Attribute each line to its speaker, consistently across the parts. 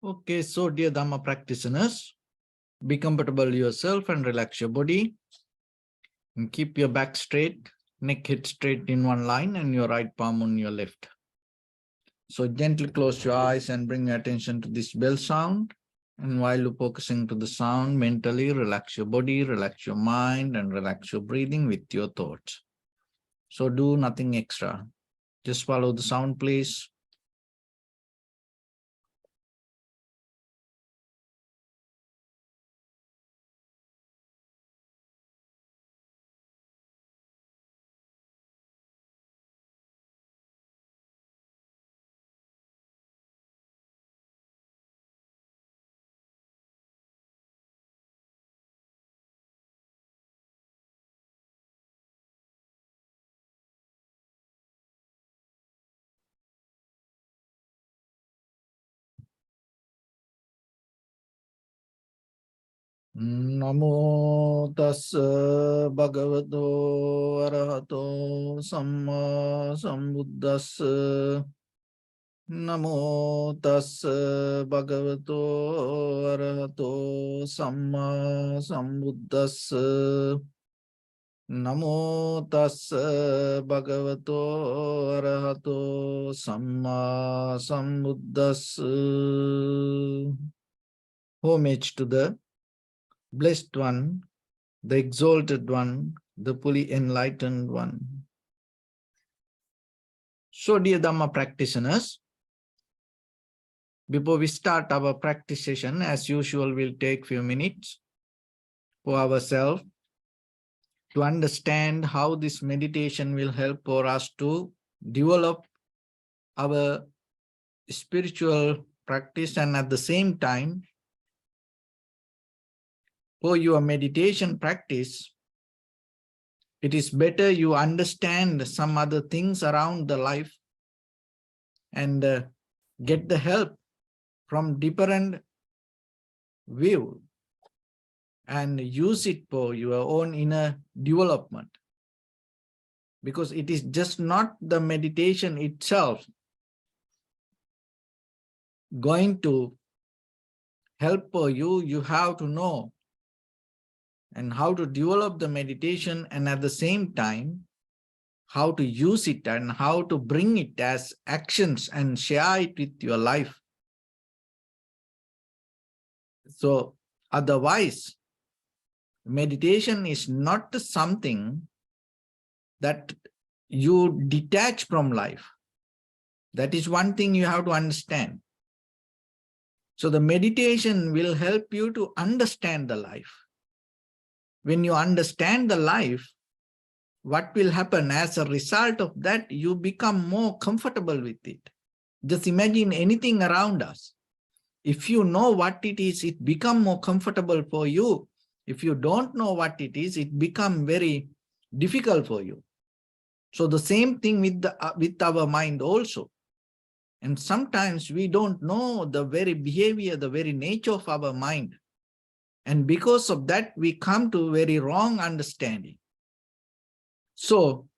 Speaker 1: Okay, so dear Dharma practitioners, be comfortable yourself and relax your body. And keep your back straight, neck head straight in one line and your right palm on your left. So gently close your eyes and bring your attention to this bell sound. And while you're focusing to the sound, mentally relax your body, relax your mind, and relax your breathing with your thoughts. So do nothing extra. Just follow the sound, please. Namo tassa bhagavato arahato samma sambuddhassa. Namo tassa bhagavato arahato samma sambuddhassa. Namo tassa bhagavato arahato samma sambuddhassa. Homage to the Blessed One, the Exalted One, the fully enlightened One. So, dear Dhamma practitioners, before we start our practice session, as usual, we'll take few minutes for ourselves to understand how this meditation will help for us to develop our spiritual practice, and at the same time, for your meditation practice, it is better you understand some other things around the life and get the help from different view and use it for your own inner development. Because it is just not the meditation itself going to help for you. You have to know and how to develop the meditation, and at the same time, how to use it and how to bring it as actions and share it with your life. So otherwise, meditation is not something that you detach from life. That is one thing you have to understand. So the meditation will help you to understand the life. When you understand the life, what will happen as a result of that? You become more comfortable with it. Just imagine anything around us. If you know what it is, it becomes more comfortable for you. If you don't know what it is, it becomes very difficult for you. So the same thing with our mind also. And sometimes we don't know the very behavior, the very nature of our mind. And because of that, we come to very wrong understanding. So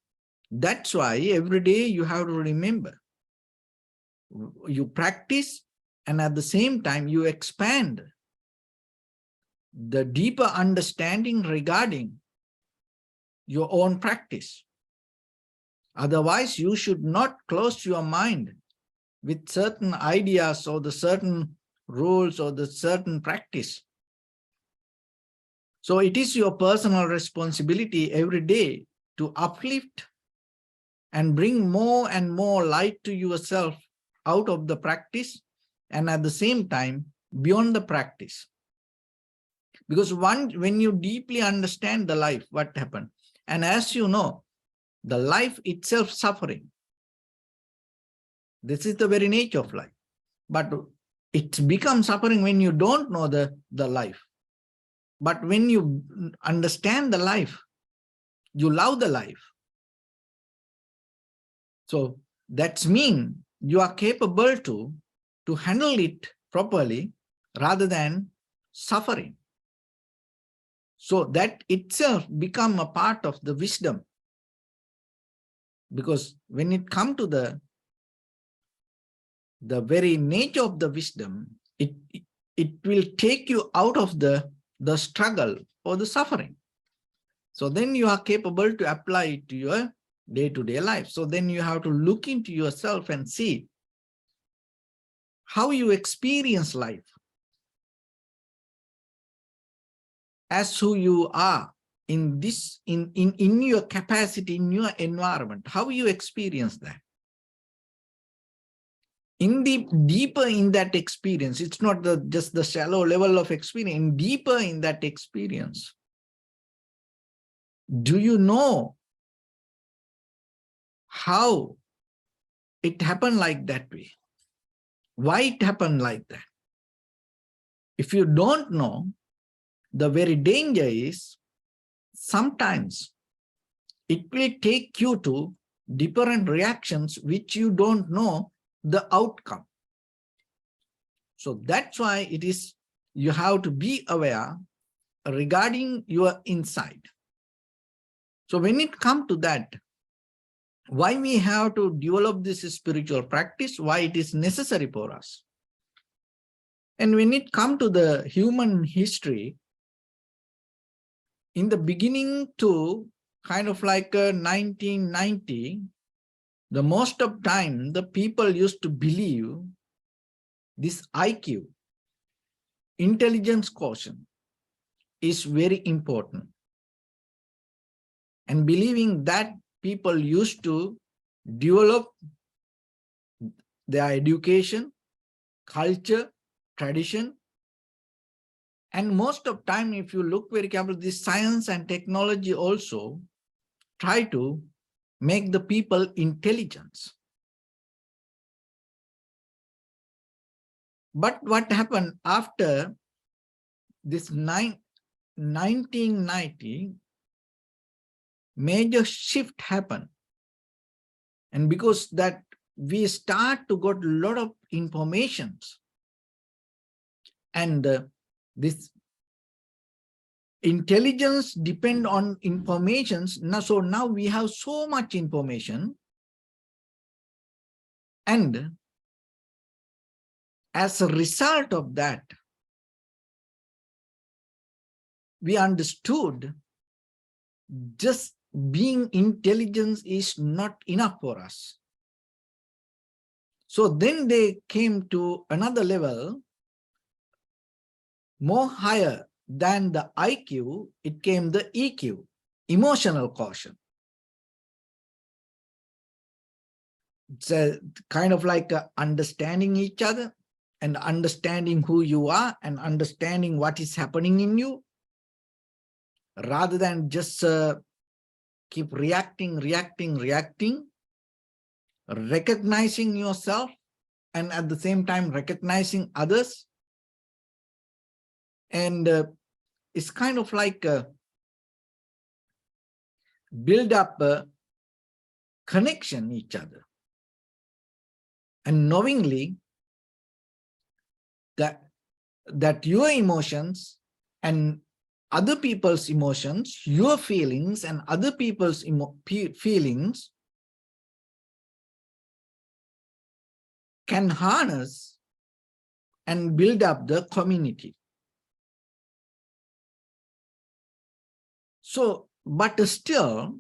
Speaker 1: that's why every day you have to remember, you practice and at the same time you expand the deeper understanding regarding your own practice. Otherwise, you should not close your mind with certain ideas or the certain rules or the certain practice. So it is your personal responsibility every day to uplift and bring more and more light to yourself out of the practice, and at the same time beyond the practice. Because when you deeply understand the life, what happened, and as you know, the life itself suffering. This is the very nature of life. But it becomes suffering when you don't know the life. But when you understand the life, you love the life. So that means you are capable to handle it properly rather than suffering. So that itself become a part of the wisdom. Because when it comes to the very nature of the wisdom, it, it will take you out of the struggle or the suffering. So then you are capable to apply it to your day-to-day life. So then you have to look into yourself and see how you experience life as who you are in this, in your capacity, in your environment, how you experience that. In the deeper in that experience, it's not just the shallow level of experience, deeper in that experience, do you know how it happened like that way? Why it happened like that? If you don't know, the very danger is sometimes it will take you to different reactions which you don't know the outcome. So that's why it is, you have to be aware regarding your inside. So when it comes to that, why we have to develop this spiritual practice, why it is necessary for us. And when it comes to the human history, in the beginning to kind of like 1990, the most of time the people used to believe this IQ, intelligence quotient, is very important. And believing that, people used to develop their education, culture, tradition. And most of time, if you look very carefully, this science and technology also try to make the people intelligent. But what happened after this 1990, major shift happened. And because that we start to get a lot of informations, and this intelligence depend on informations. Now, so now we have so much information, and as a result of that, we understood just being intelligent is not enough for us. So then they came to another level, more higher than the IQ, it came the EQ, emotional quotient. It's a kind of like understanding each other and understanding who you are and understanding what is happening in you, rather than just keep reacting, recognizing yourself and at the same time recognizing others. And it's kind of like build up a connection each other, and knowingly that your emotions and other people's emotions, your feelings and other people's feelings can harness and build up the community. So, but still,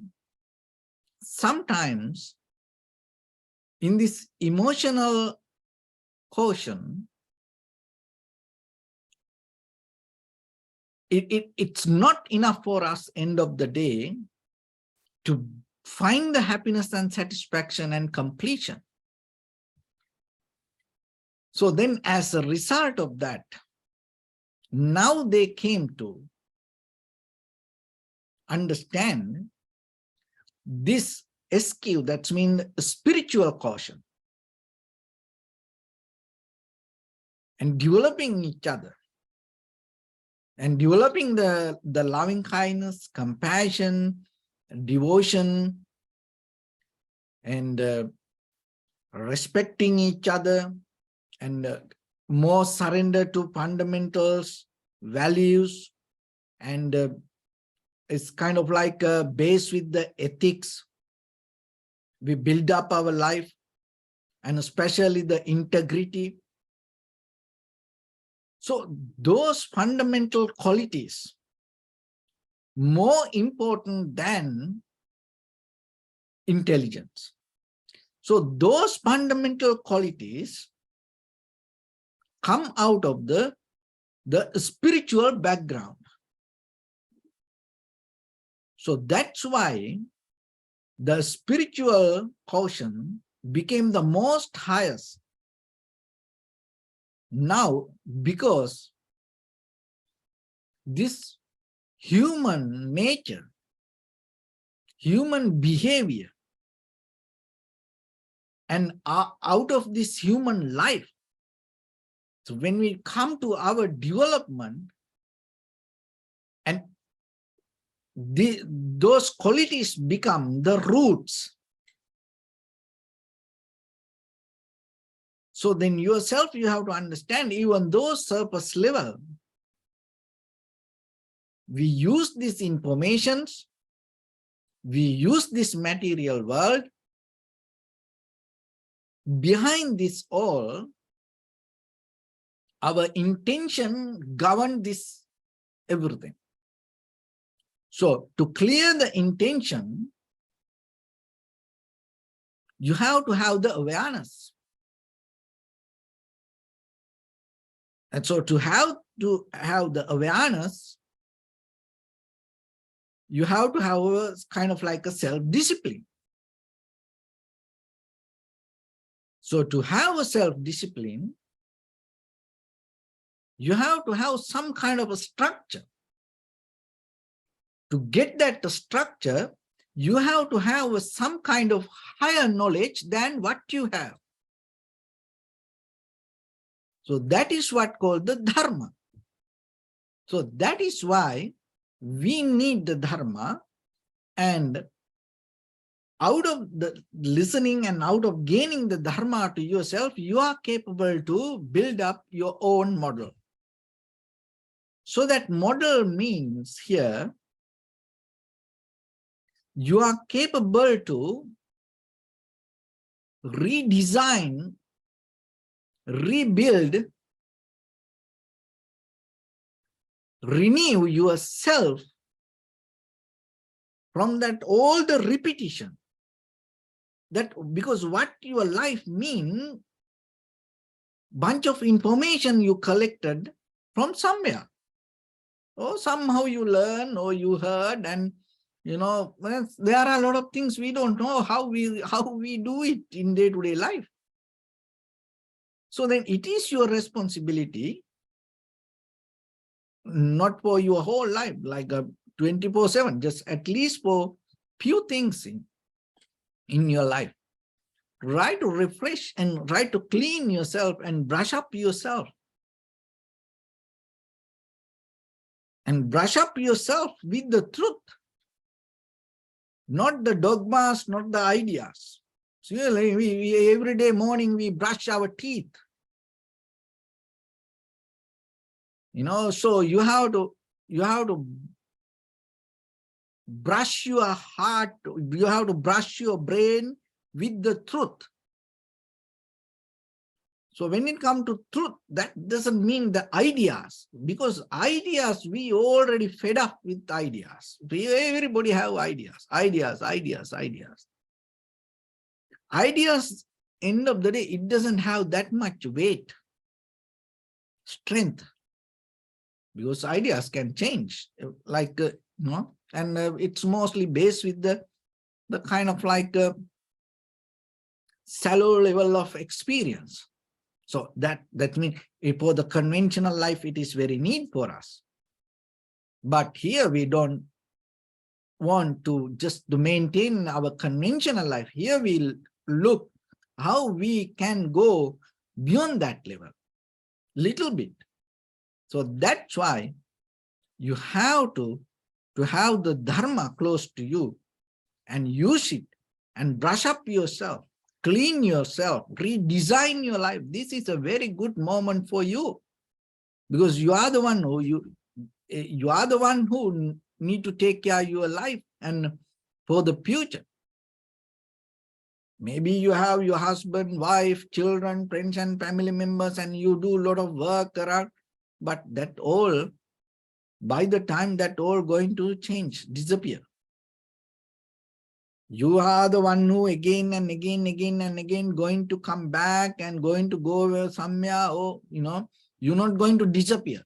Speaker 1: sometimes in this emotional quotient, it's not enough for us, end of the day, to find the happiness and satisfaction and completion. So then as a result of that, now they came to understand this SQ, that means spiritual quotient, and developing each other, and developing the loving kindness, compassion, devotion, and respecting each other, and more surrender to fundamentals, values, and it's kind of like based with the ethics. We build up our life, and especially the integrity. So those fundamental qualities, more important than intelligence. So those fundamental qualities come out of the spiritual background. So that's why the spiritual quotient became the most highest. Now, because this human nature, human behavior, and out of this human life, so when we come to our development, and those qualities become the roots. So then yourself, you have to understand, even though surface level, we use these informations, we use this material world, behind this all, our intention governs this everything. So to clear the intention, you have to have the awareness. And so to have the awareness, you have to have a kind of like a self-discipline. So to have a self-discipline, you have to have some kind of a structure. To get that structure, you have to have some kind of higher knowledge than what you have. So that is what called the Dharma. So that is why we need the Dharma, and out of the listening and out of gaining the Dharma to yourself, you are capable to build up your own model. So that model means here, you are capable to redesign, rebuild, renew yourself from that all the repetition. That because what your life means, bunch of information you collected from somewhere, or somehow you learn or you heard, and you know, there are a lot of things we don't know how we do it in day-to-day life. So then it is your responsibility, not for your whole life, like a 24/7, just at least for few things in your life. Try to refresh and try to clean yourself and brush up yourself. And brush up yourself with the truth, not the dogmas, not the ideas. So we every day morning we brush our teeth. You know, so you have to brush your heart, you have to brush your brain with the truth. So when it comes to truth, that doesn't mean the ideas, because ideas, we already fed up with ideas. Everybody have ideas. Ideas, end of the day, it doesn't have that much weight, strength, because ideas can change, like, you know, and it's mostly based with the kind of like shallow level of experience. So that means for the conventional life, it is very need for us. But here we don't want to just to maintain our conventional life. Here we look how we can go beyond that level, little bit. So that's why you have to have the Dharma close to you and use it and brush up yourself, clean yourself, redesign your life. This is a very good moment for you, because you are the one who you are the one who need to take care of your life and for the future. Maybe you have your husband, wife, children, friends and family members, and you do a lot of work around. but that all, by the time that all going to change, disappear. You are the one who again and again going to come back and going to go somewhere, or you're not going to disappear.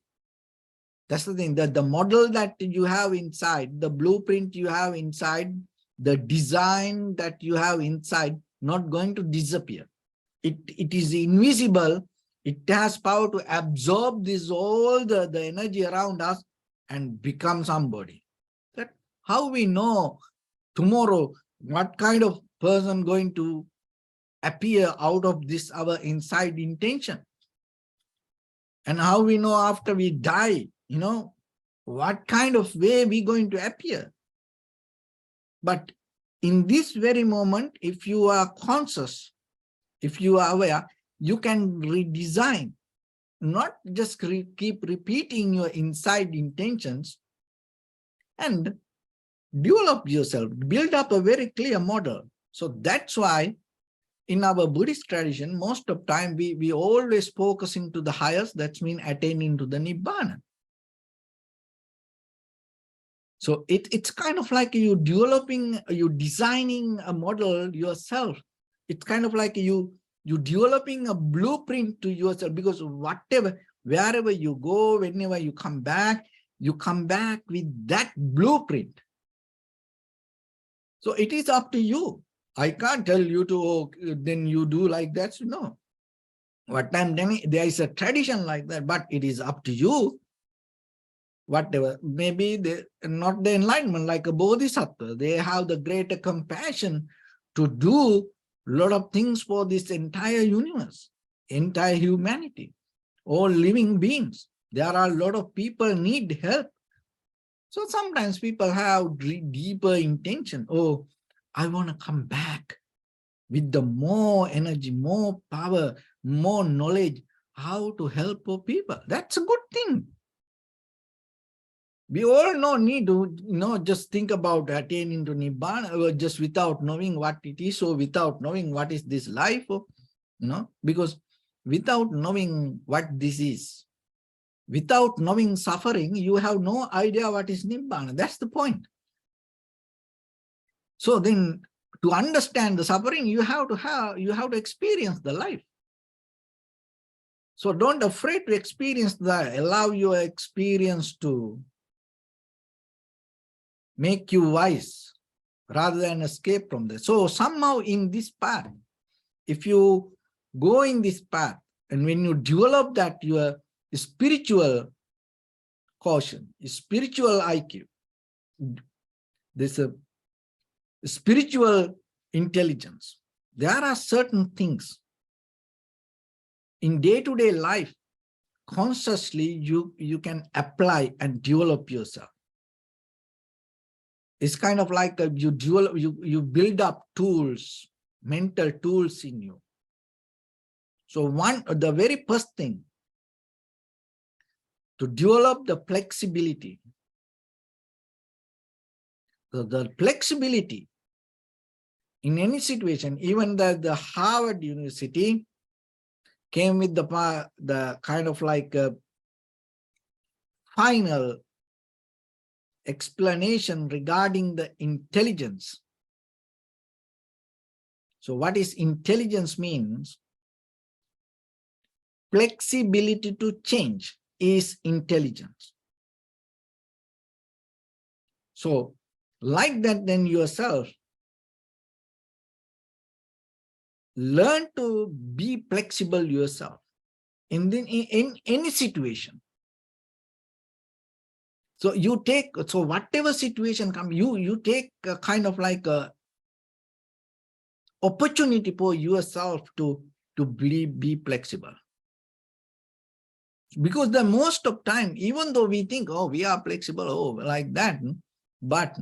Speaker 1: That's the thing, that the model that you have inside, the blueprint you have inside, the design that you have inside, not going to disappear. It is invisible. It has power to absorb this all the energy around us and become somebody. That how we know tomorrow what kind of person going to appear out of this our inside intention, and how we know after we die, what kind of way we going to appear. But in this very moment, if you are conscious, if you are aware, you can redesign, not just keep repeating your inside intentions, and develop yourself, build up a very clear model. So that's why in our Buddhist tradition, most of time we always focusing to the highest, that means attaining to the Nibbana. So it's kind of like you designing a model yourself. It's kind of like you developing a blueprint to yourself, because wherever you go, whenever you come back with that blueprint. So it is up to you. I can't tell you to, then you do like that. No. What I'm telling, there is a tradition like that, but it is up to you. Whatever, maybe they not the enlightenment like a bodhisattva, they have the greater compassion to do a lot of things for this entire universe, entire humanity, all living beings. There are a lot of people need help. So sometimes people have deeper intention. Oh, I want to come back with the more energy, more power, more knowledge, how to help people. That's a good thing. We all need to, just think about attaining to Nibbana, or just without knowing what it is, or without knowing what is this life, or, because without knowing what this is, without knowing suffering, you have no idea what is Nibbana. That's the point. So then, to understand the suffering, you have to experience the life. So don't afraid to experience that. Allow your experience to make you wise rather than escape from this. So somehow in this path, if you go in this path, and when you develop that your spiritual caution, spiritual IQ, this spiritual intelligence, there are certain things in day-to-day life, consciously you can apply and develop yourself. It's kind of like you build up tools, mental tools in you. So the very first thing, to develop the flexibility. The flexibility in any situation, even the Harvard University came with the kind of like a final explanation regarding the intelligence. So what is intelligence means? Flexibility to change is intelligence. So like that, then yourself, learn to be flexible yourself in any situation. So whatever situation comes, you take a kind of like a opportunity for yourself to be flexible. Because the most of time, even though we think, oh, we are flexible, oh, like that, but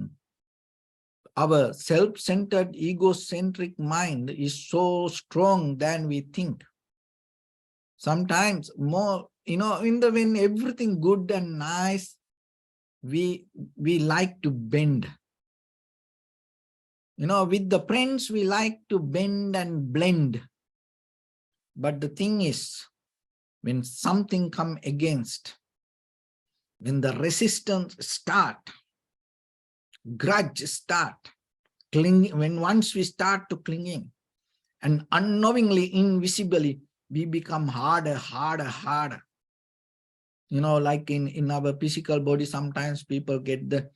Speaker 1: our self-centered, egocentric mind is so strong than we think. Sometimes more, when everything good and nice, we like to bend. With the friends, we like to bend and blend. But the thing is, when something come against, when the resistance start, grudge start, clinging, when once we start to clinging, and unknowingly, invisibly, we become harder, harder, harder. You know, like in our physical body, sometimes people get the,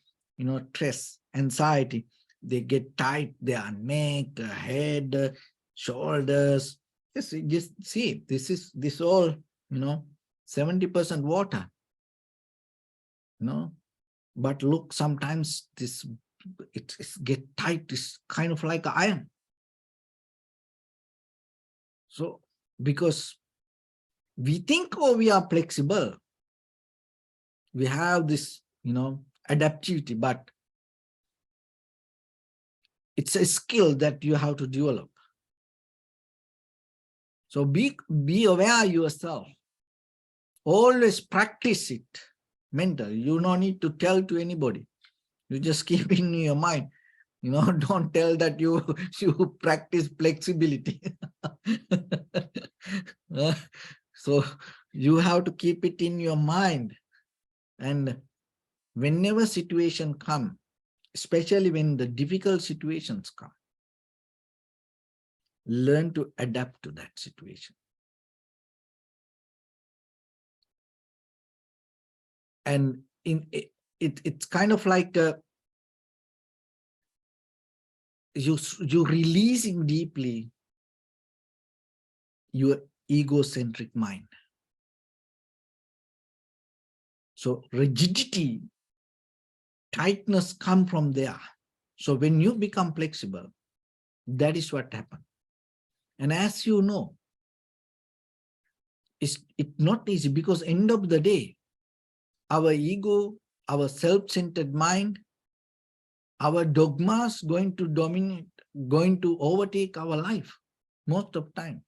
Speaker 1: stress, anxiety. They get tight, their neck, head, shoulders. Just see, this all, 70% water, but look, sometimes it's get tight, it's kind of like iron. So, because we think, oh, we are flexible, we have this, adaptivity, but it's a skill that you have to develop. So be aware yourself. Always practice it mentally. You don't need to tell to anybody. You just keep in your mind. Don't tell that you practice flexibility. So you have to keep it in your mind. And whenever situation come, especially when the difficult situations come, learn to adapt to that situation. And it's kind of like you releasing deeply your egocentric mind. So rigidity, tightness come from there. So when you become flexible, that is what happens. And as you know, it's not easy, because end of the day, our ego, our self-centered mind, our dogmas going to dominate, going to overtake our life most of the time.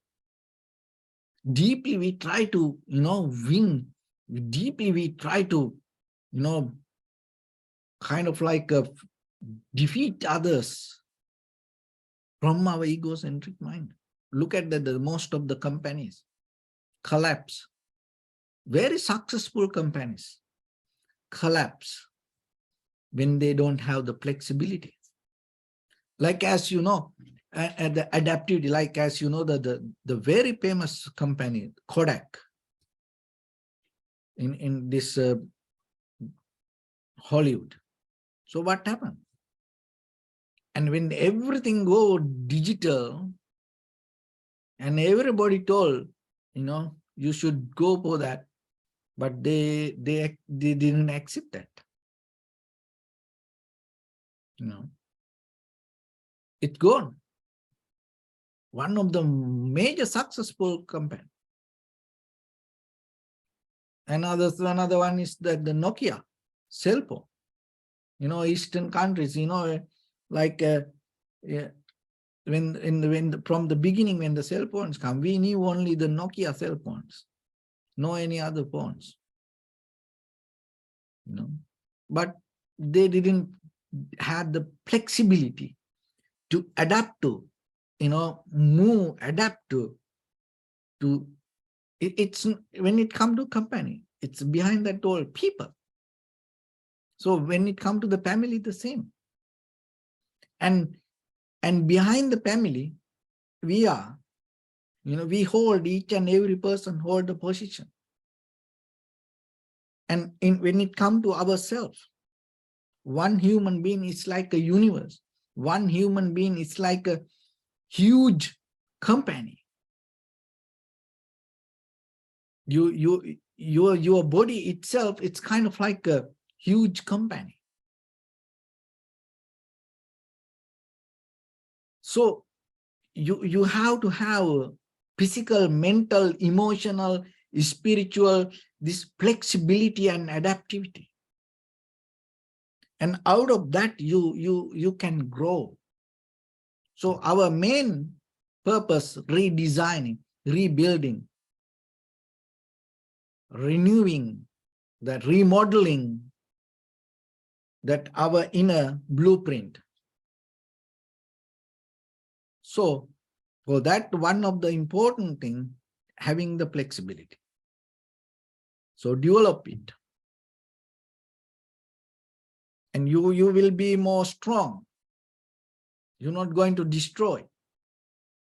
Speaker 1: Deeply we try to, win. Deeply we try to, kind of like defeat others from our egocentric mind. Look at the most of the companies collapse. Very successful companies collapse when they don't have the flexibility. Like, as you know, and the adaptivity, like, as you know, the very famous company, Kodak, in this Hollywood. So what happened? And when everything go digital, and everybody told, you should go for that, but they didn't accept that. It's gone. One of the major successful company. Another one is the Nokia cell phone. Eastern countries, like when from the beginning, when the cell phones come, we knew only the Nokia cell phones, no any other phones. But they didn't have the flexibility to adapt to, move, adapt to it's when it comes to company, it's behind that all people. So when it comes to the family, the same. And behind the family, we are, we hold, each and every person hold the position. And when it comes to ourselves, one human being is like a universe. One human being is like a huge company. Your body itself, it's kind of like a huge company. So you have to have physical, mental, emotional, spiritual, this flexibility and adaptivity. And out of that, you can grow. So our main purpose, redesigning, rebuilding, renewing, that remodeling, that our inner blueprint. So for that, one of the important thing, having the flexibility. So develop it. And you will be more strong. You're not going to destroy.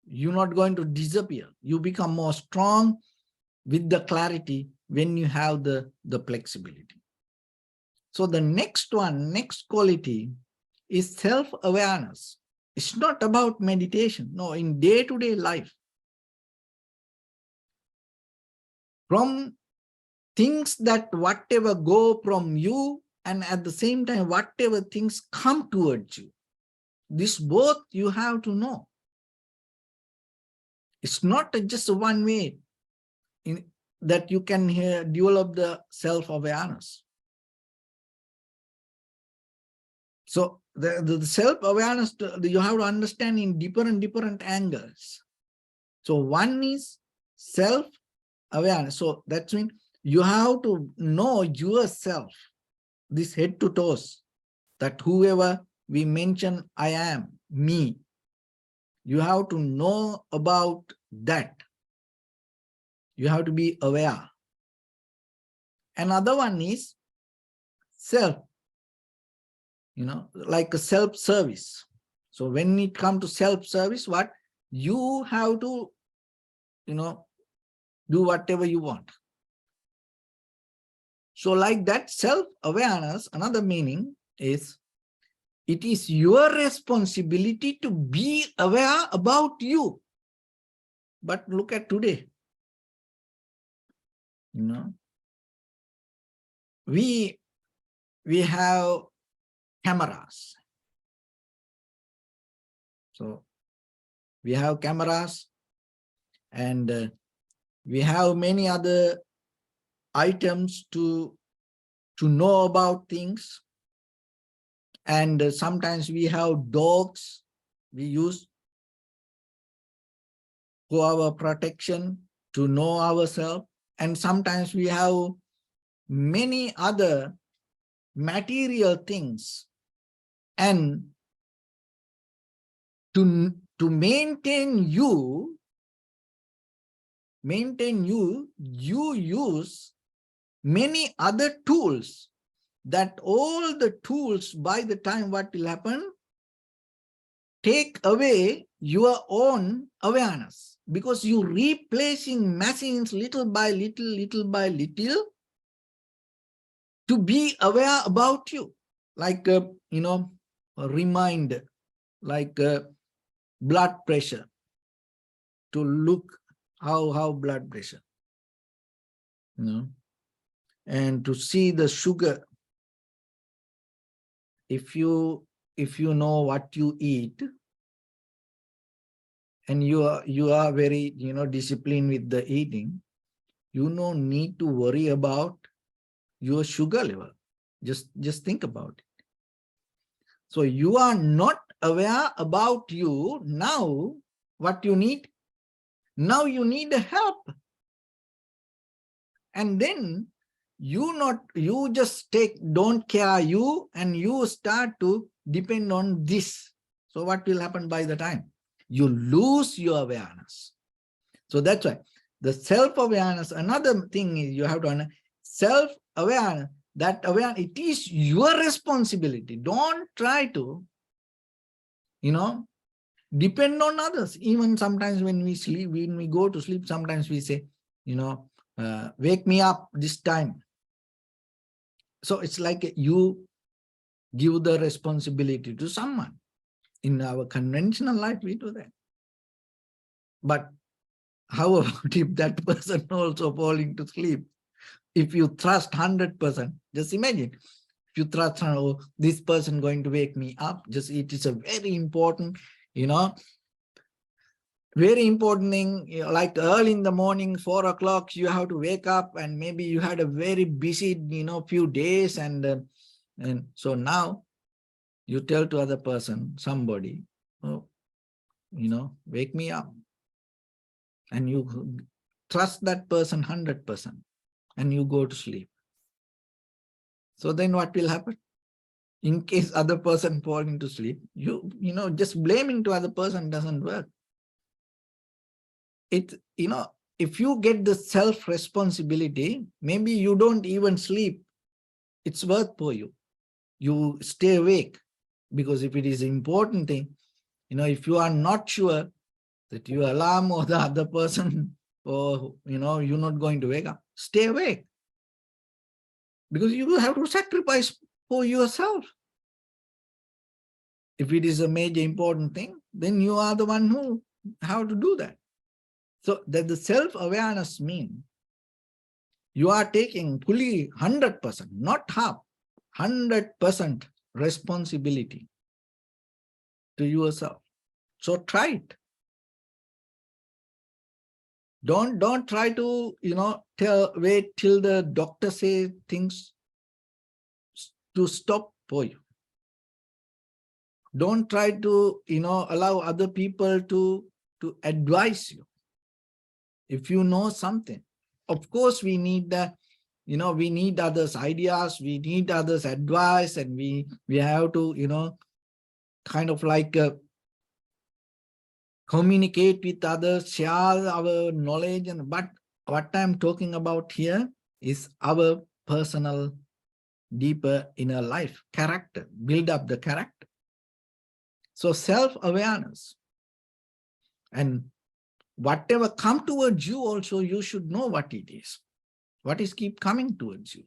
Speaker 1: You're not going to disappear. You become more strong with the clarity when you have the flexibility. So the next quality is self-awareness. It's not about meditation. No, in day-to-day life. From things that whatever go from you, and at the same time, whatever things come towards you. This both you have to know. It's not just one way that you can develop the self-awareness. So the self-awareness, you have to understand in different angles. So one is self-awareness. So that means you have to know yourself, this head to toes, that whoever we mention, I am, me. You have to know about that. You have to be aware. Another one is self, like a self-service. So when it comes to self-service, what you have to, do whatever you want. So like that self-awareness, another meaning is, it is your responsibility to be aware about you. But look at today. We have cameras. So we have cameras, and we have many other items to know about things. And sometimes we have dogs we use for our protection, to know ourselves. And sometimes we have many other material things. And to maintain you, you use many other tools, that all the tools, by the time what will happen, take away your own awareness, because you replacing machines little by little to be aware about you. Like, a reminder, like blood pressure, to look how blood pressure, and to see the sugar. If you know what you eat, and you are very disciplined with the eating, you don't need to worry about your sugar level. Just think about it. So you are not aware about you. Now what you need? Now you need help. And then you just don't care you, and you start to depend on this. So what will happen by the time? You lose your awareness. So that's why the self-awareness, another thing is, you have to understand self-awareness, that awareness, it is your responsibility. Don't try to, depend on others. Even sometimes when we sleep, when we go to sleep, sometimes we say, wake me up this time. So it's like you give the responsibility to someone. In our conventional life, we do that. But how about if that person also falling to sleep? If you trust 100%, just imagine, if you trust, oh, this person going to wake me up, it is a very important, very important thing, like early in the morning, 4 o'clock, you have to wake up, and maybe you had a very busy, few days. And so now you tell to other person, somebody, oh, wake me up. And you trust that person 100%, and you go to sleep. So then what will happen? In case other person fall into sleep, just blaming to other person doesn't work. If you get the self-responsibility, maybe you don't even sleep. It's worth for you. you stay awake. Because if it is an important thing, if you are not sure that your alarm or the other person, or, you're not going to wake up, stay awake. Because you have to sacrifice for yourself. If it is a major important thing, then you are the one who have to do that. So that the self-awareness means you are taking fully 100%, not half, 100% responsibility to yourself. So try it. Don't try to, wait till the doctor says things to stop for you. Don't try to, allow other people to advise you. If you know something, of course we need the, we need others' ideas, we need others' advice, and we have to, kind of like communicate with others, share our knowledge. But what I'm talking about here is our personal, deeper inner life, character, build up the character. So self-awareness, and whatever come towards you also, you should know what it is. What is keep coming towards you.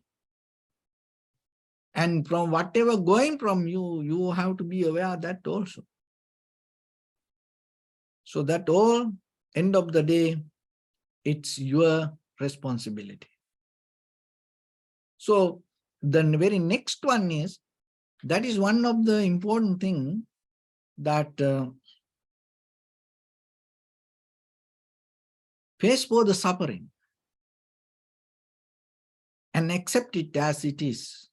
Speaker 1: And from whatever going from you, you have to be aware of that also. So that all, end of the day, it's your responsibility. So the very next one is, that is one of the important things that face for the suffering and accept it as it is,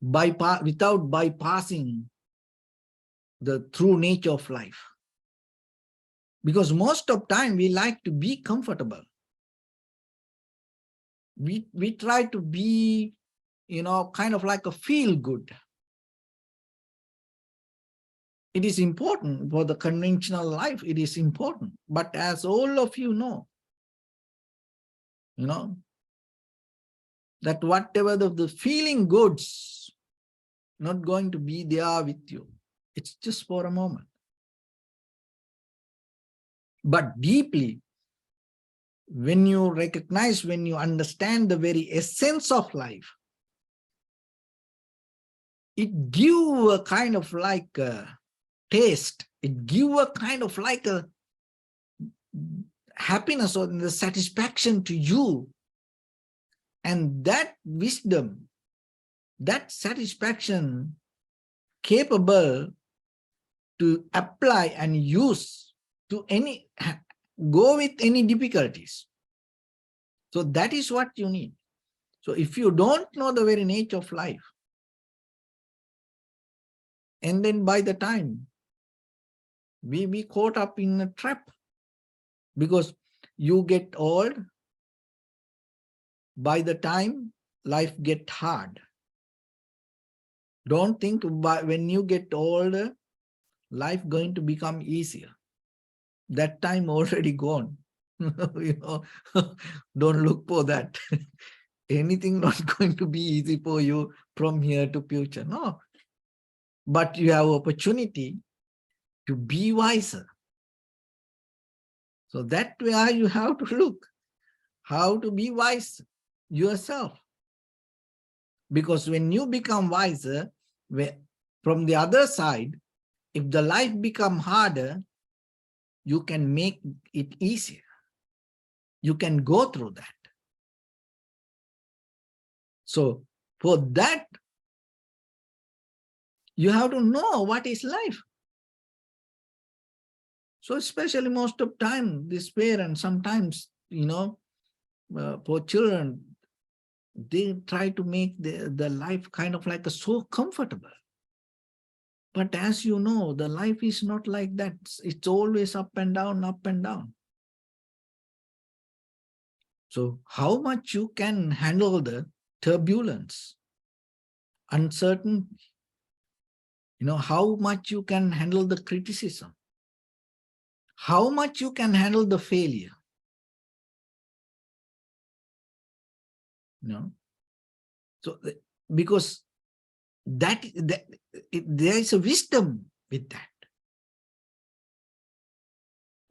Speaker 1: without bypassing the true nature of life. Because most of time we like to be comfortable. We try to be, kind of like a feel good. It is important for the conventional life, it is important. But as all of you know, that whatever the feeling goods, not going to be there with you. It's just for a moment. But deeply, when you recognize, when you understand the very essence of life, it gives a kind of like a taste. It gives a kind of like a happiness or the satisfaction to you. And that wisdom, that satisfaction, capable to apply and use to go with any difficulties. So that is what you need. So if you don't know the very nature of life, and then by the time we be caught up in a trap, because you get old, by the time life get hard. Don't think when you get older, life going to become easier. That time already gone. Don't look for that. Anything not going to be easy for you from here to future. No. But you have opportunity to be wiser. So that way you have to look how to be wise yourself. Because when you become wiser, from the other side, if the life become harder, you can make it easier. You can go through that. So for that, you have to know what is life. So especially most of time, this parents sometimes, for children, they try to make the life kind of like so comfortable. But as you know, the life is not like that. It's always up and down, up and down. So how much you can handle the turbulence, uncertainty, how much you can handle the criticism, how much you can handle the failure. So because there is a wisdom with that.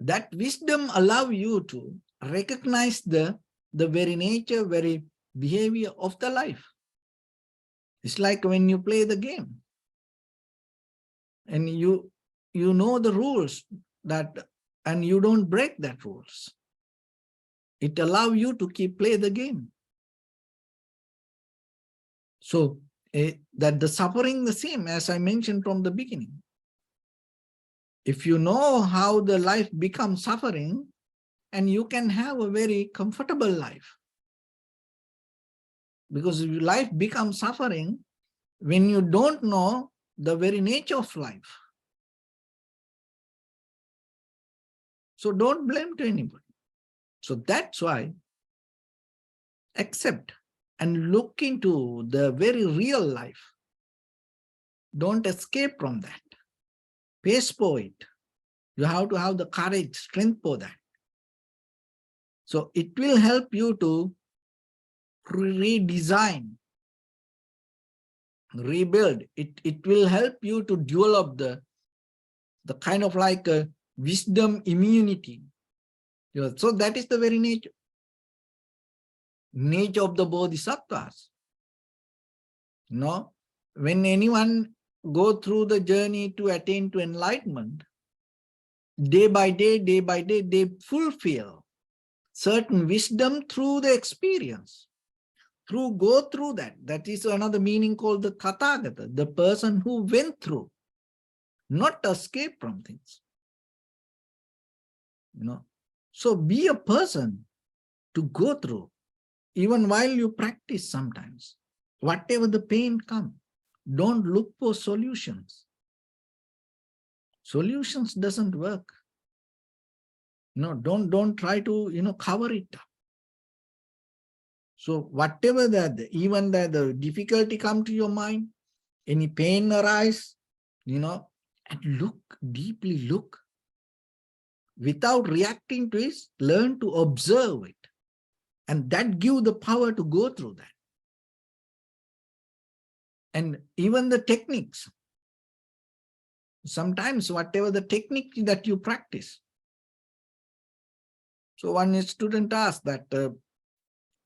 Speaker 1: That wisdom allows you to recognize the very nature, very behavior of the life. It's like when you play the game and you know the rules and you don't break that rules. It allows you to play the game. So that the suffering the same as I mentioned from the beginning. If you know how the life becomes suffering, and you can have a very comfortable life. Because life becomes suffering when you don't know the very nature of life. So don't blame to anybody. So that's why accept and look into the very real life. Don't escape from that. Face for it. You have to have the courage, strength for that. So it will help you to redesign, rebuild. It will help you to develop the kind of like a wisdom immunity. So that is the very nature of the bodhisattvas. When anyone go through the journey to attain to enlightenment, day by day, they fulfill certain wisdom through the experience. Go through that. That is another meaning called the Tathagata, the person who went through, not escape from things. So be a person to go through, even while you practice sometimes. Whatever the pain comes, don't look for solutions. Solutions doesn't work. Don't try to, cover it up. So whatever even the difficulty come to your mind, any pain arise, and look, deeply look. Without reacting to it, learn to observe it. And that gives the power to go through that. And even the techniques. Sometimes whatever the technique that you practice. So one student asked that,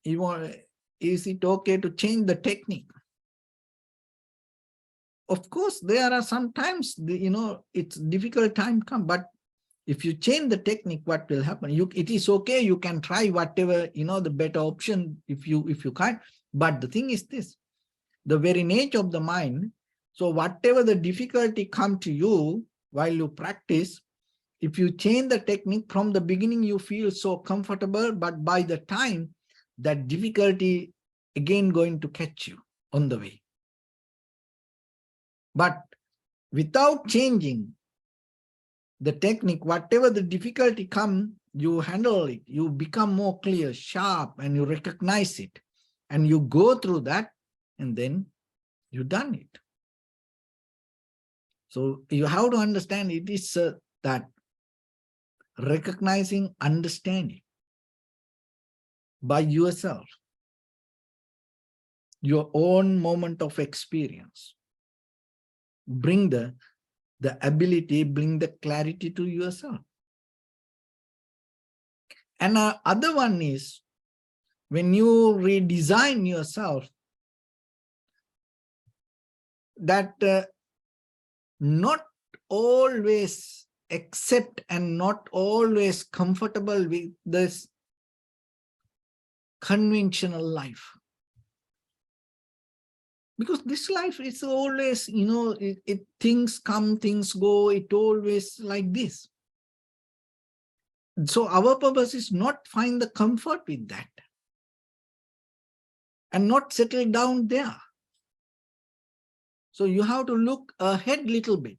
Speaker 1: is it okay to change the technique? Of course, there are sometimes, it's difficult time come, but if you change the technique, what will happen? It is okay, you can try whatever, the better option if you can. But the thing is this, the very nature of the mind, so whatever the difficulty come to you while you practice, if you change the technique from the beginning, you feel so comfortable, but by the time, that difficulty again going to catch you on the way. But without changing the technique, whatever the difficulty come, you handle it, you become more clear, sharp, and you recognize it, and you go through that, and then you done it. So you have to understand it is that recognizing, understanding by yourself, your own moment of experience, bring the ability, bring the clarity to yourself. And other one is, when you redesign yourself, that not always accept and not always comfortable with this conventional life. Because this life is always, things come, things go, it always like this. So our purpose is not find the comfort with that and not settle down there. So you have to look ahead little bit.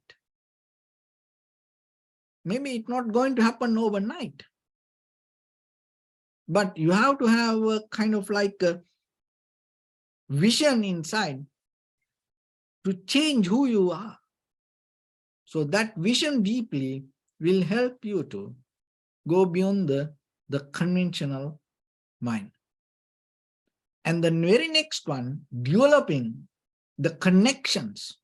Speaker 1: Maybe it's not going to happen overnight, but you have to have a kind of like a vision inside to change who you are. So that vision deeply will help you to go beyond the conventional mind. And the very next one, developing the connections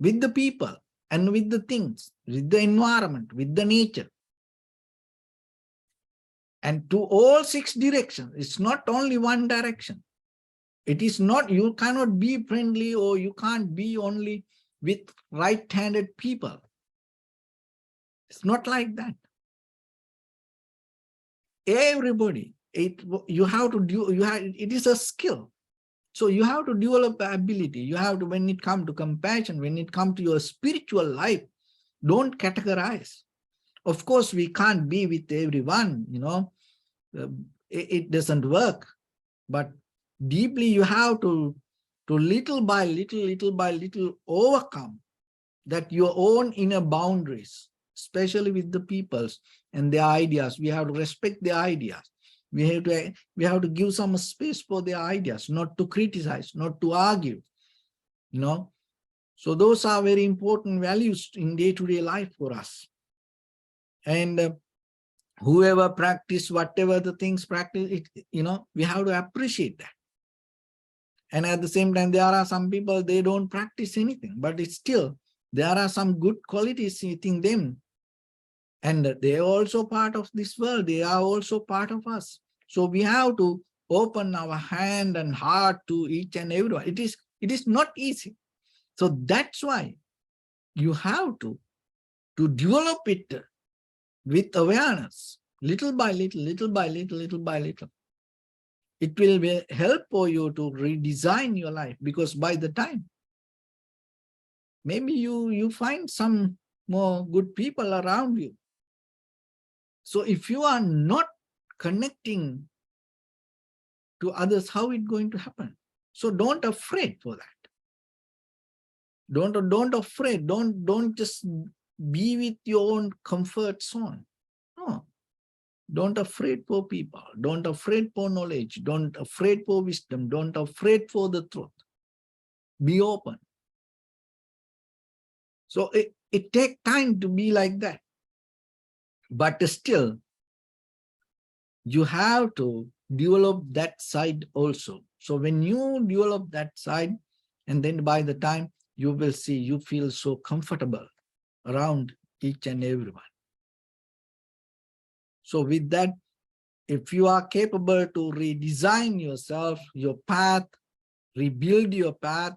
Speaker 1: with the people and with the things, with the environment, with the nature. And to all 6 directions, it's not only one direction. It is not, you cannot be friendly or you can't be only with right-handed people. It's not like that. Everybody, you have to do, it is a skill. So you have to develop the ability. You have to, when it comes to compassion, when it comes to your spiritual life, don't categorize. Of course, we can't be with everyone, it doesn't work. But deeply you have to little by little overcome that your own inner boundaries, especially with the peoples and their ideas. We have to respect their ideas. We have to give some space for their ideas, not to criticize, not to argue, So those are very important values in day-to-day life for us. And whoever practice, whatever the things practice, we have to appreciate that. And at the same time, there are some people, they don't practice anything, but it's still, there are some good qualities within them. And they are also part of this world. They are also part of us. So we have to open our hand and heart to each and everyone. It is not easy. So that's why you have to develop it with awareness, little by little, little by little, little by little. It will help for you to redesign your life, because by the time, maybe you find some more good people around you. So if you are not connecting to others, how it's going to happen? So don't afraid for that. Don't afraid. Don't just be with your own comfort zone. No. Don't afraid for people. Don't afraid for knowledge. Don't afraid for wisdom. Don't afraid for the truth. Be open. So it takes time to be like that. But still, you have to develop that side also. So when you develop that side, and then by the time you will see, you feel so comfortable around each and everyone. So with that, if you are capable to redesign yourself, your path, rebuild your path,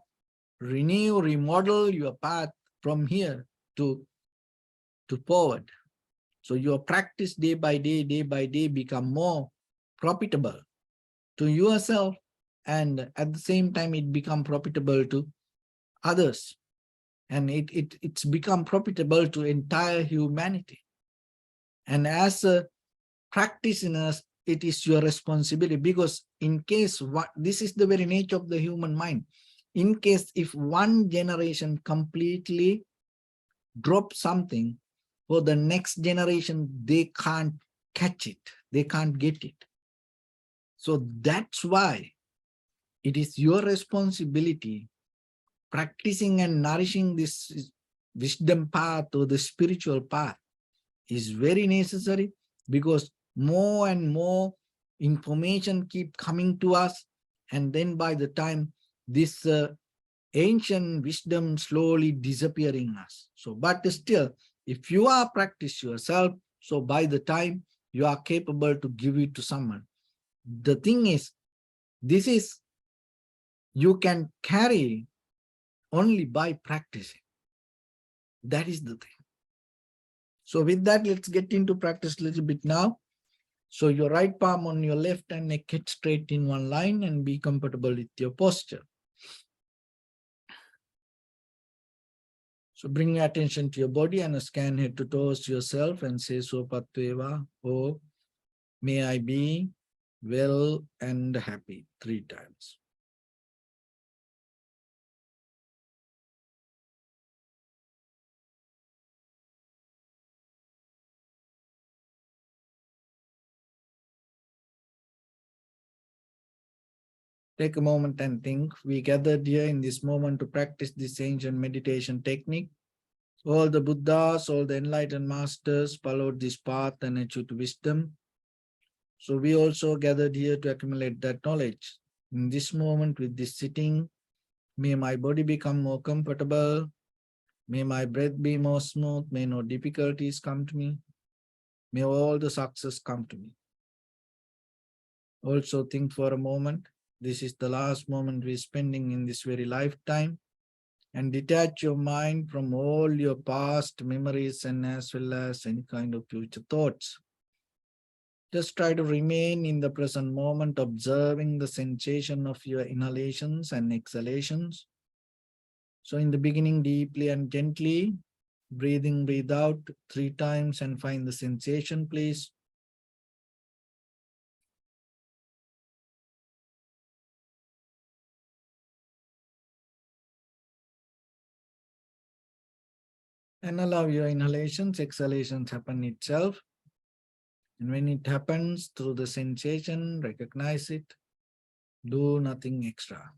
Speaker 1: renew, remodel your path from here to forward. So your practice day by day become more profitable to yourself, and at the same time it become profitable to others, and it's become profitable to entire humanity. And as a practitioners, it is your responsibility, because in case this is the very nature of the human mind. In case if one generation completely drop something, for the next generation, they can't catch it. They can't get it. So that's why it is your responsibility practicing and nourishing this wisdom path or the spiritual path is very necessary, because more and more information keep coming to us, and then by the time this ancient wisdom slowly disappearing us. So, but still, if you are practice yourself, so by the time you are capable to give it to someone. The thing is, this is, you can carry only by practicing. That is the thing. So with that, let's get into practice a little bit now. So your right palm on your left and neck head straight in one line, and be comfortable with your posture. So bring your attention to your body and scan head to toes yourself and say Sopatveva, oh, may I be well and happy 3 times. Take a moment and think. We gathered here in this moment to practice this ancient meditation technique. All the Buddhas, all the enlightened masters followed this path and achieved wisdom. So we also gathered here to accumulate that knowledge. In this moment, with this sitting, May my body become more comfortable. May my breath be more smooth. May no difficulties come to me. May all the success come to me. Also think for a moment. This is the last moment we're spending in this very lifetime. And detach your mind from all your past memories and as well as any kind of future thoughts. Just try to remain in the present moment, observing the sensation of your inhalations and exhalations. So in the beginning, deeply and gently, breathe in, breathe out 3 times and find the sensation, please. And allow your inhalations, exhalations happen itself. And when it happens through the sensation, recognize it. Do nothing extra.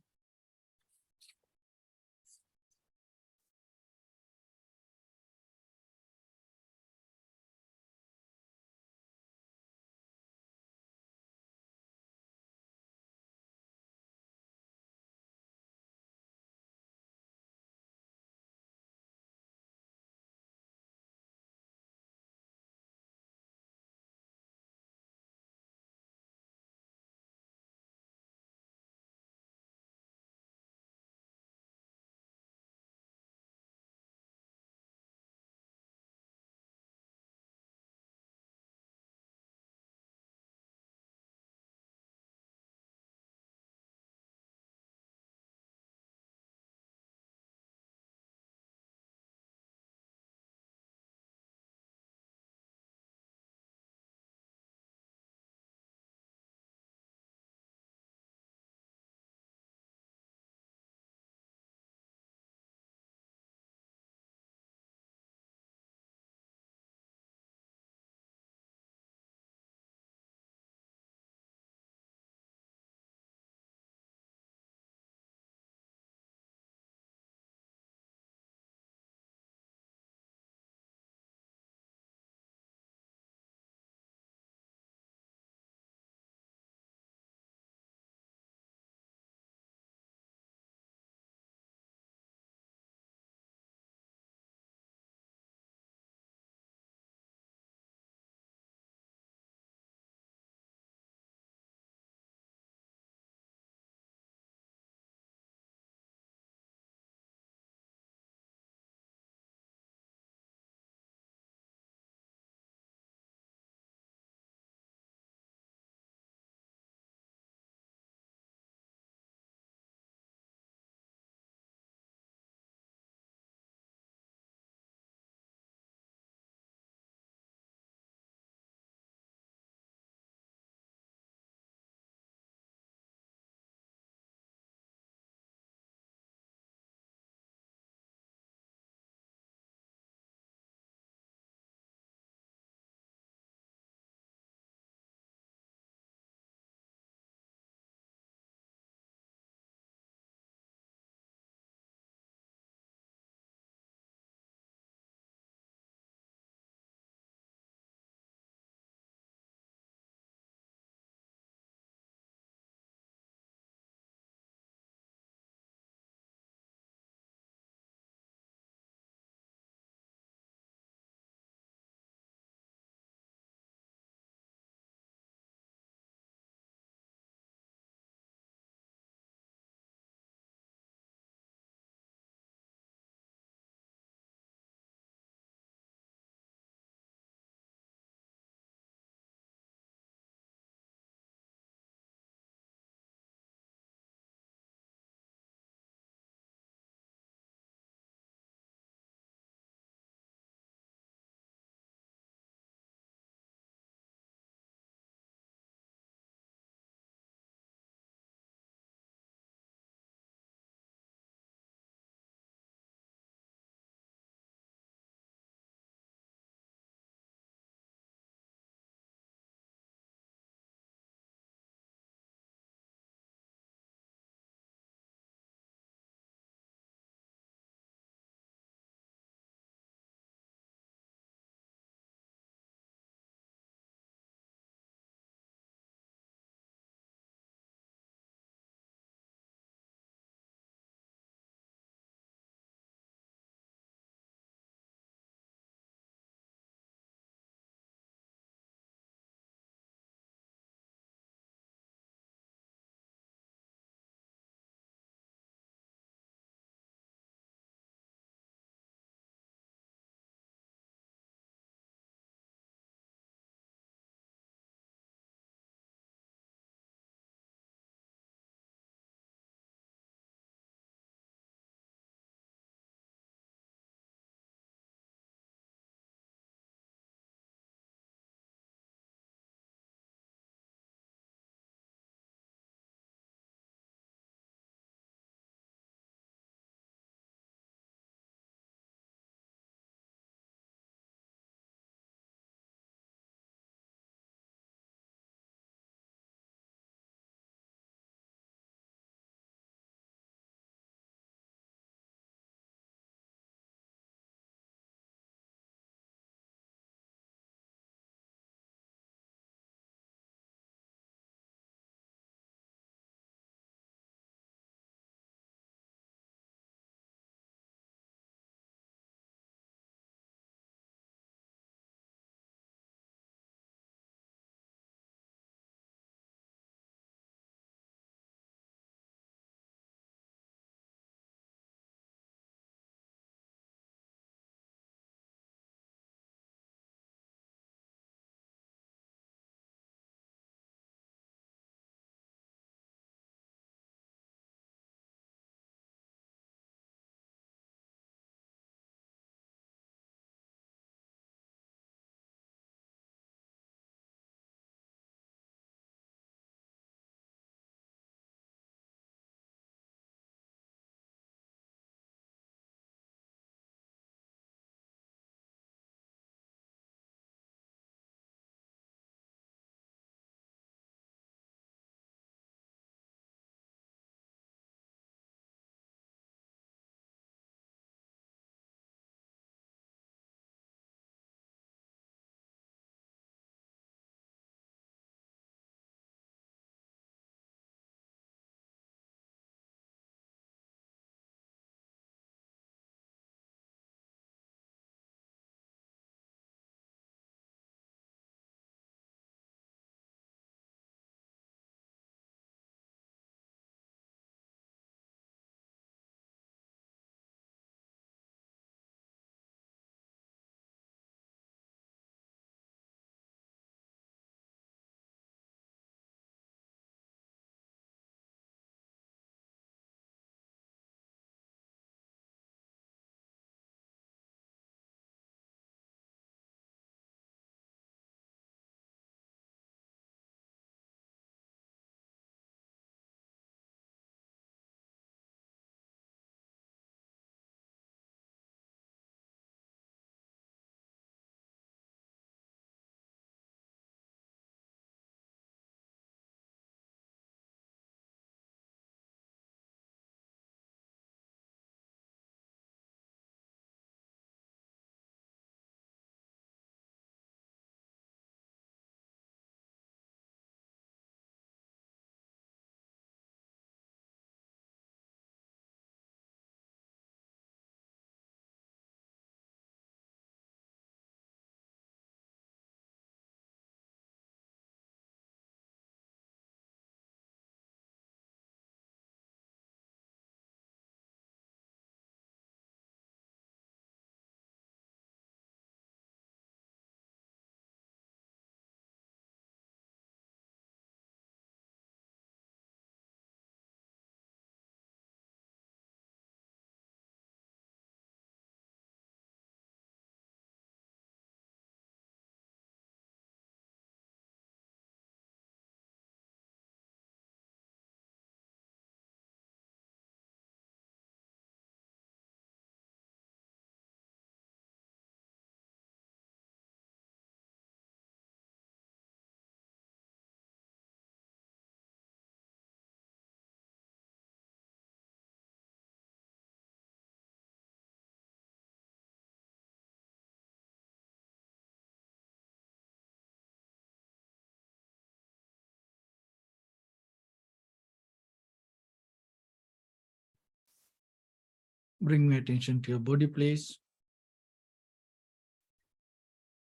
Speaker 1: Bring my attention to your body, please.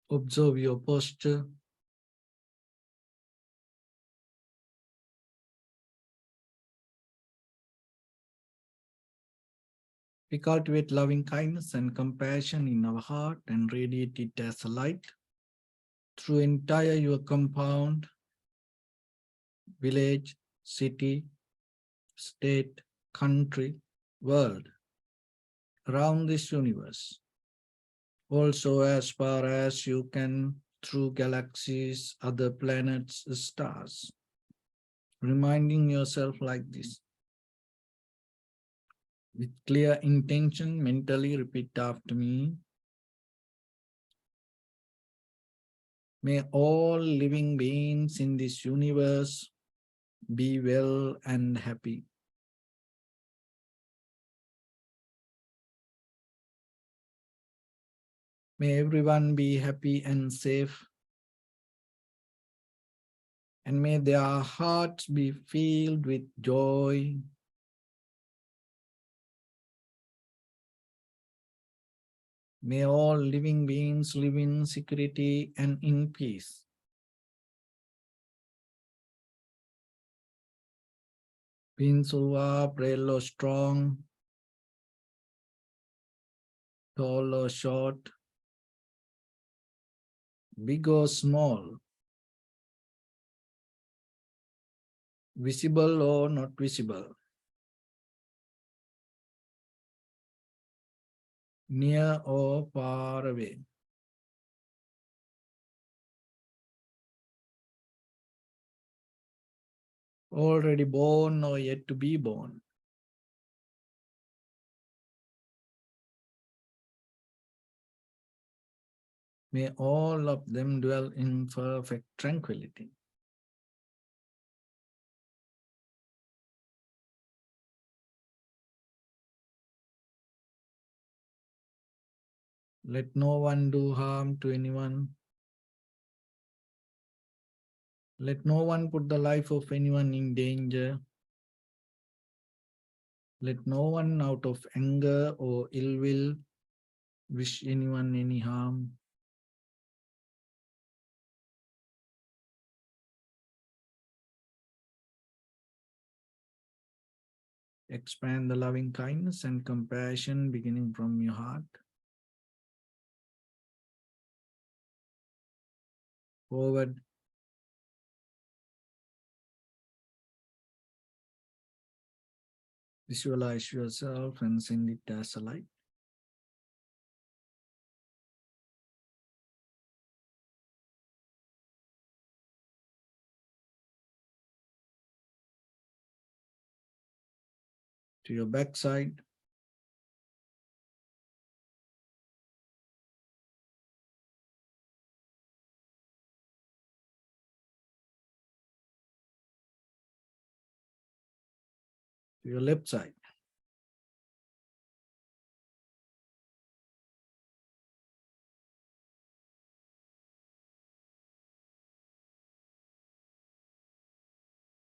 Speaker 1: Observe your posture. We cultivate loving kindness and compassion in our heart and radiate it as a light through entire your compound, village, city, state, country, world, around this universe. Also, as far as you can, through galaxies, other planets, stars. Reminding yourself like this. With clear intention, mentally repeat after me. May all living beings in this universe be well and happy. May everyone be happy and safe. And may their hearts be filled with joy. May all living beings live in security and in peace. Beings who are frail or strong, tall or short, big or small, visible or not visible, near or far away. Already born or yet to be born. May all of them dwell in perfect tranquility. Let no one do harm to anyone. Let no one put the life of anyone in danger. Let no one out of anger or ill will wish anyone any harm. Expand the loving kindness and compassion beginning from your heart. Forward. Visualize yourself and send it as a light. To your backside. To your left side.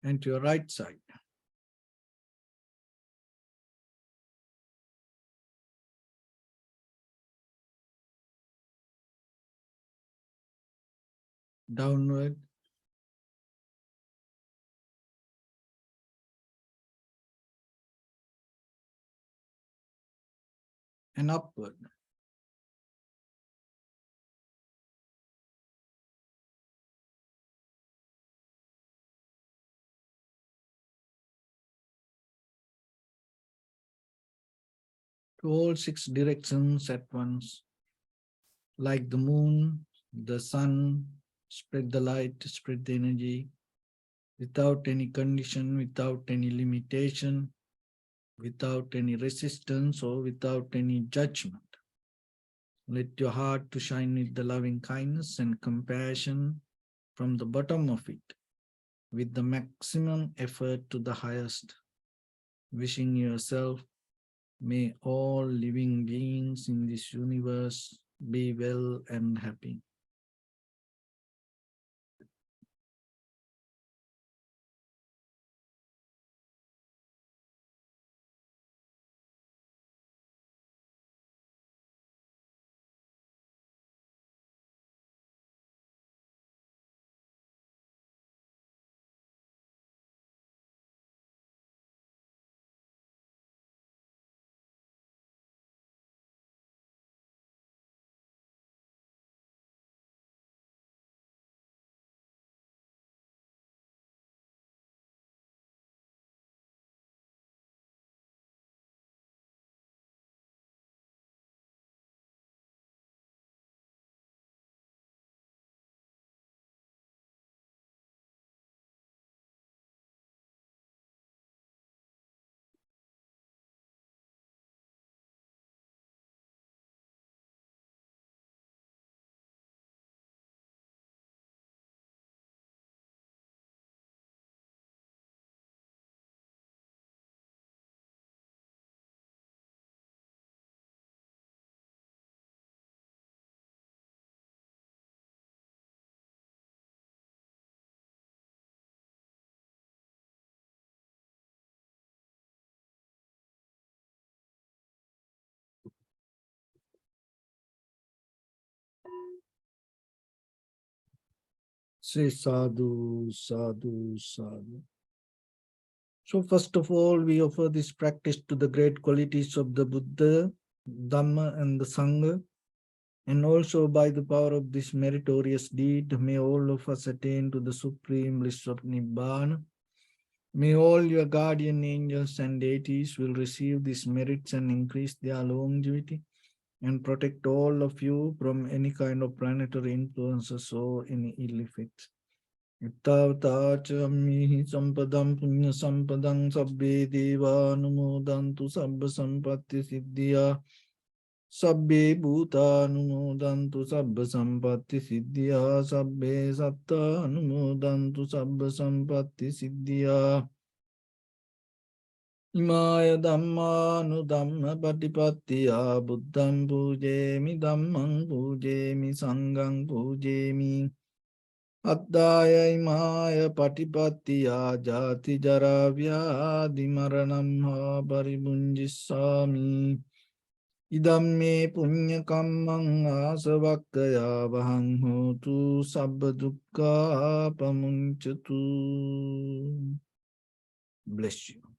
Speaker 1: And to your right side. Downward. And upward. To all 6 directions at once. Like the moon, the sun, spread the light, spread the energy, without any condition, without any limitation, without any resistance or without any judgment. Let your heart to shine with the loving kindness and compassion from the bottom of it, with the maximum effort to the highest. Wishing yourself, may all living beings in this universe be well and happy. Say sadhu, sadhu, sadhu. So first of all, we offer this practice to the great qualities of the Buddha, Dharma and the Sangha. And also by the power of this meritorious deed, may all of us attain to the supreme bliss of Nibbana. May all your guardian angels and deities will receive these merits and increase their longevity and protect all of you from any kind of planetary influences or any ill effects. Ittavatacha sampadam punya sampadam sabbe deva anumodantu sabba sampatti siddhya sabbe bhuta anumodantu sabba sampatti siddhya sabbe satta anumodantu sabba sampatti siddhya Imaya dhammanu dhamma patipattiya buddham pujemi dhammam pujemi sangham pujemi Addaya imaya patipattiya jati jara vyadi maranam ha paribunjissami Idam me punya kammang asavakkaya vahang hotu sabba dukkha pamunchatu. Bless you.